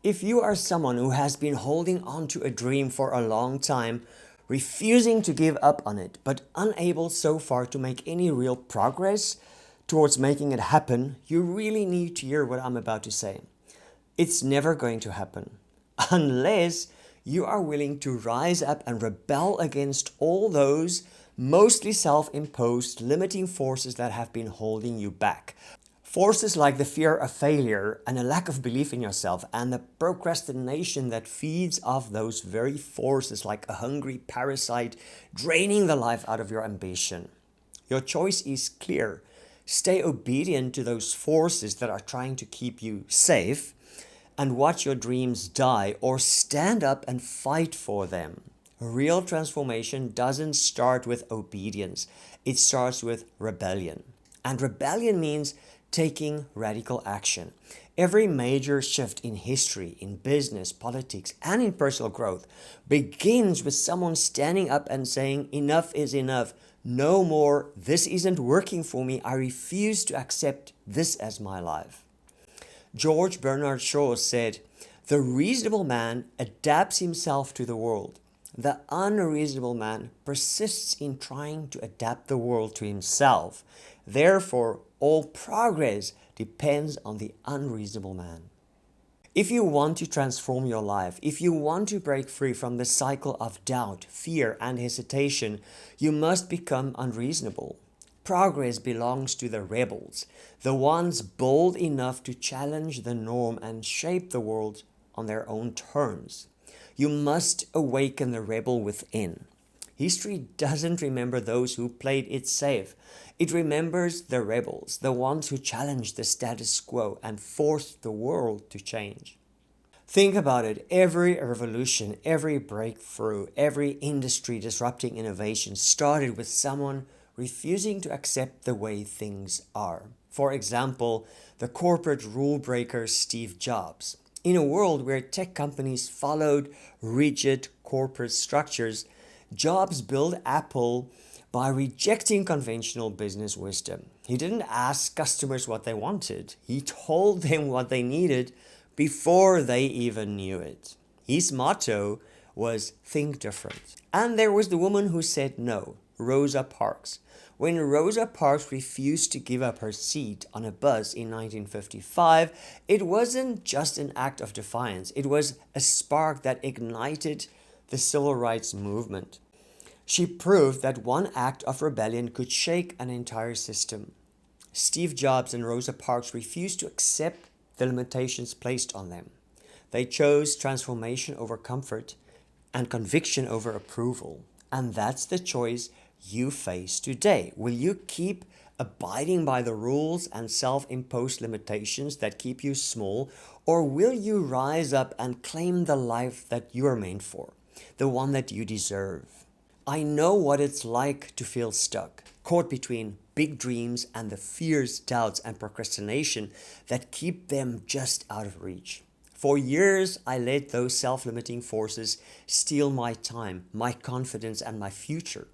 If you are someone who has been holding on to a dream for a long time, refusing to give up on it, but unable so far to make any real progress towards making it happen, you really need to hear what I'm about to say. It's never going to happen unless you are willing to rise up and rebel against all those mostly self-imposed limiting forces that have been holding you back. Forces like the fear of failure and a lack of belief in yourself and the procrastination that feeds off those very forces like a hungry parasite draining the life out of your ambition. Your choice is clear. Stay obedient to those forces that are trying to keep you safe and watch your dreams die, or stand up and fight for them. Real transformation doesn't start with obedience. It starts with rebellion. And rebellion means taking radical action. Every major shift in history, in business, politics, and in personal growth begins with someone standing up and saying, enough is enough. No more. This isn't working for me. I refuse to accept this as my life. George Bernard Shaw said, "The reasonable man adapts himself to the world. The unreasonable man persists in trying to adapt the world to himself. Therefore, all progress depends on the unreasonable man." If you want to transform your life, if you want to break free from the cycle of doubt, fear, and hesitation, you must become unreasonable. Progress belongs to the rebels, the ones bold enough to challenge the norm and shape the world on their own terms. You must awaken the rebel within. History doesn't remember those who played it safe. It remembers the rebels, the ones who challenged the status quo and forced the world to change. Think about it. Every revolution, every breakthrough, every industry disrupting innovation started with someone refusing to accept the way things are. For example, the corporate rule breaker Steve Jobs. In a world where tech companies followed rigid corporate structures, Jobs built Apple by rejecting conventional business wisdom. He didn't ask customers what they wanted. He told them what they needed before they even knew it. His motto was think different. And there was the woman who said no, Rosa Parks. When Rosa Parks refused to give up her seat on a bus in 1955, it wasn't just an act of defiance. It was a spark that ignited the civil rights movement. She proved that one act of rebellion could shake an entire system. Steve Jobs and Rosa Parks refused to accept the limitations placed on them. They chose transformation over comfort and conviction over approval. And that's the choice you face today. Will you keep abiding by the rules and self-imposed limitations that keep you small, or will you rise up and claim the life that you are meant for, the one that you deserve? I know what it's like to feel stuck, caught between big dreams and the fears, doubts, and procrastination that keep them just out of reach. For years, I let those self-limiting forces steal my time, my confidence, and my future.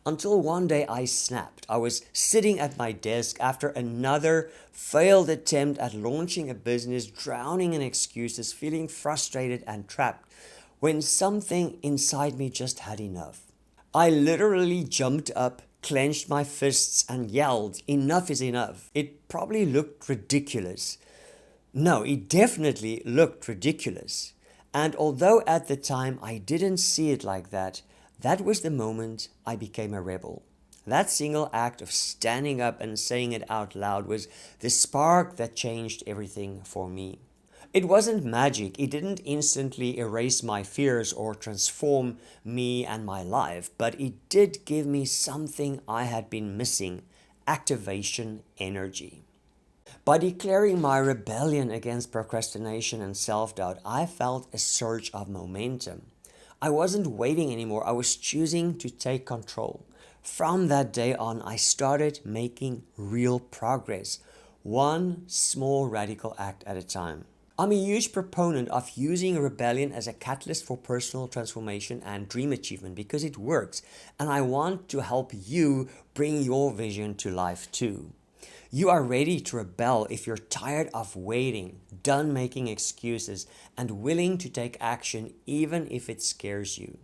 Until one day I snapped. I was sitting at my desk after another failed attempt at launching a business, drowning in excuses, feeling frustrated and trapped, when something inside me just had enough. I literally jumped up, clenched my fists, and yelled, "Enough is enough." It probably looked ridiculous. No, it definitely looked ridiculous. And although at the time I didn't see it like that, that was the moment I became a rebel. That single act of standing up and saying it out loud was the spark that changed everything for me. It wasn't magic. It didn't instantly erase my fears or transform me and my life, but it did give me something I had been missing: activation energy. By declaring my rebellion against procrastination and self-doubt, I felt a surge of momentum. I wasn't waiting anymore. I was choosing to take control. From that day on, I started making real progress, one small radical act at a time. I'm a huge proponent of using rebellion as a catalyst for personal transformation and dream achievement because it works, and I want to help you bring your vision to life too. You are ready to rebel if you're tired of waiting, done making excuses, and willing to take action even if it scares you.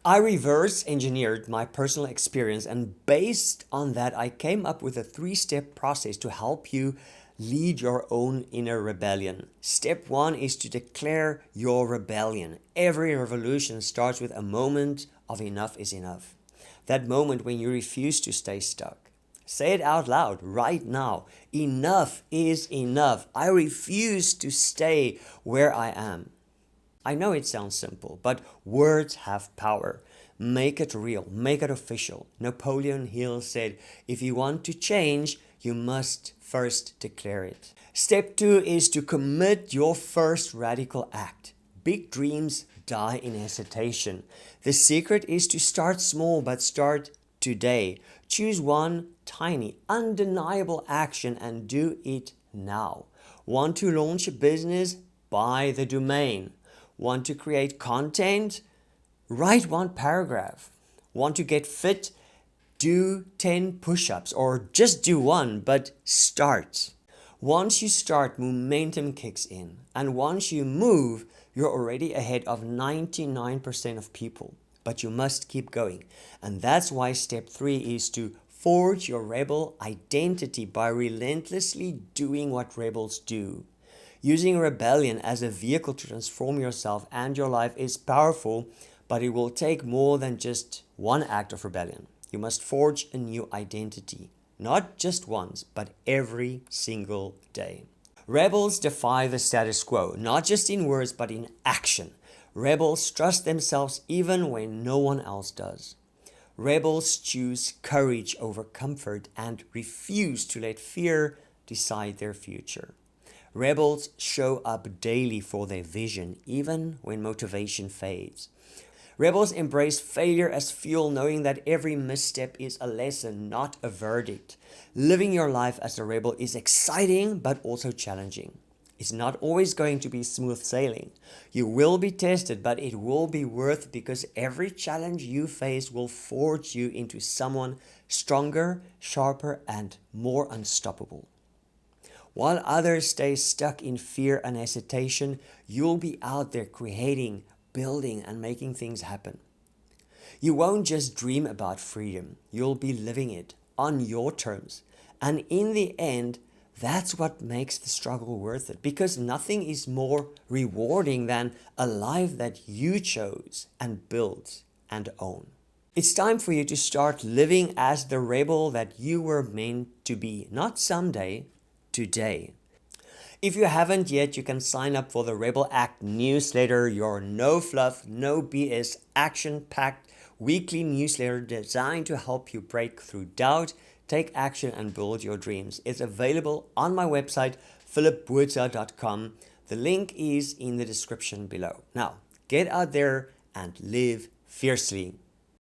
I reverse engineered my personal experience, and based on that, I came up with a 3-step process to help you lead your own inner rebellion. Step 1 is to declare your rebellion. Every revolution starts with a moment of enough is enough. That moment when you refuse to stay stuck. Say it out loud right now. Enough is enough. I refuse to stay where I am. I know it sounds simple, but words have power. Make it real, make it official. Napoleon Hill said, if you want to change, you must first declare it. Step 2 is to commit your first radical act. Big dreams die in hesitation. The secret is to start small, but start today. Choose one tiny, undeniable action and do it now. Want to launch a business? Buy the domain. Want to create content? Write 1 paragraph. Want to get fit? Do 10 push-ups or just do 1, but start. Once you start, momentum kicks in. And once you move, you're already ahead of 99% of people. But you must keep going. And that's why step 3 is to forge your rebel identity by relentlessly doing what rebels do. Using rebellion as a vehicle to transform yourself and your life is powerful, but it will take more than just 1 act of rebellion. You must forge a new identity, not just once, but every single day. Rebels defy the status quo, not just in words, but in action. Rebels trust themselves even when no one else does. Rebels choose courage over comfort and refuse to let fear decide their future. Rebels show up daily for their vision, even when motivation fades. Rebels embrace failure as fuel, knowing that every misstep is a lesson, not a verdict. Living your life as a rebel is exciting, but also challenging. It's not always going to be smooth sailing. You will be tested, but it will be worth it because every challenge you face will forge you into someone stronger, sharper, and more unstoppable. While others stay stuck in fear and hesitation, you'll be out there creating, building, and making things happen. You won't just dream about freedom, you'll be living it on your terms. And in the end, that's what makes the struggle worth it, because nothing is more rewarding than a life that you chose and built and own. It's time for you to start living as the rebel that you were meant to be, not someday, today. If you haven't yet, you can sign up for the Rebel Act newsletter, your no fluff, no BS, action-packed weekly newsletter designed to help you break through doubt, take action, and build your dreams. It's available on my website, philipbotha.com. The link is in the description below. Now, get out there and live fiercely.